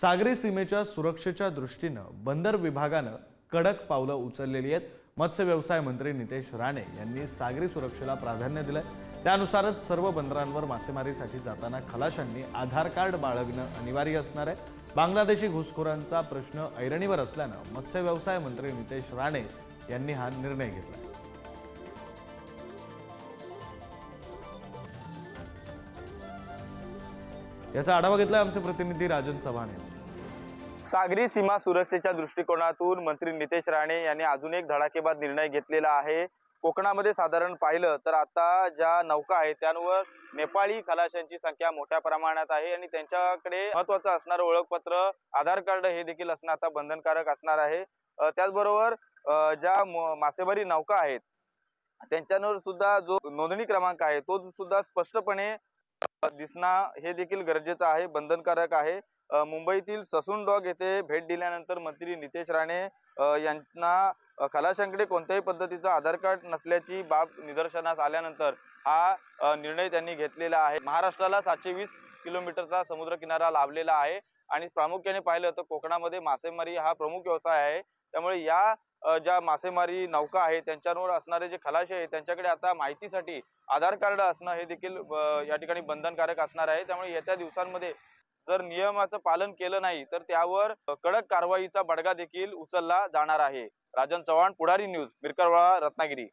सागरी सीमेच्या सुरक्षेच्या दृष्टीने बंदर विभागाने कडक पावलं उचललेली आहेत। मत्स्य व्यवसाय मंत्री नितेश राणे यांनी सागरी सुरक्षेला प्राधान्य दिले। त्यानुसारच सर्व बंदरांवर मासेमारीसाठी जाताना खलाशांनी आधार कार्ड बाळगणे अनिवार्य असणार आहे। बांगलादेशी घुसखोरांचा प्रश्न ऐरणीवर असल्याने मत्स्य व्यवसाय मंत्री नितेश राणे यांनी हा निर्णय घेतला। याचा आढावा घेतला आमचे प्रतिनिधी राजन चव्हाण यांनी। सागरी सीमा सुरक्षेच्या दृष्टिकोनातून मंत्री नितेश राणे यांनी अजून एक धडाकेबाज निर्णय घेतलेला आहे। कोकणामध्ये साधारण पाहिलं तर आता ज्या नौका आहेत त्यांवर नेपाळी खलाशांची संख्या मोठ्या प्रमाणात आहे आणि त्यांच्याकडे महत्त्वाचं असणारं ओळखपत्र आधार कार्ड हे देखील असणं आता बंधनकारक असणार आहे। त्याचबरोबर ज्या मासेमारी नौका आहेत त्यांच्यावर सुद्धा जो नोंदणी क्रमांक आहे तो सुद्धा स्पष्टपणे दिसणं हे देखील गरजेचं आहे, बंधनकारक आहे। मुंबईतील ससून डॉक येथे भेट दिल्यानंतर मंत्री नितेश राणे यांना खलाशांकडे कोणत्याही पद्धतीचं आधार कार्ड नसल्याची बाब निदर्शनास आल्यानंतर हा निर्णय त्यांनी घेतलेला आहे। महाराष्ट्राला 720 किलोमीटरचा समुद्र किनारा लाभलेला आहे आणि प्रामुख्याने पाहिलं तर कोकणामध्ये मासेमारी हा प्रमुख व्यवसाय आहे। त्यामुळे या ज्या मासेमारी नौका आहेत त्यांच्यावर असणारे जे खलाशी आहेत त्यांच्याकडे आता माहितीसाठी आधार कार्ड असणं हे देखील या ठिकाणी बंधनकारक असणार आहे। त्यामुळे येत्या दिवसांमध्ये जर नियमाचं पालन केलं नाही तर त्यावर कडक कारवाईचा बडगा देखील उचलला जाणार आहे। राजन चव्हाण, पुढारी न्यूज, मिरकरवाडा, रत्नागिरी।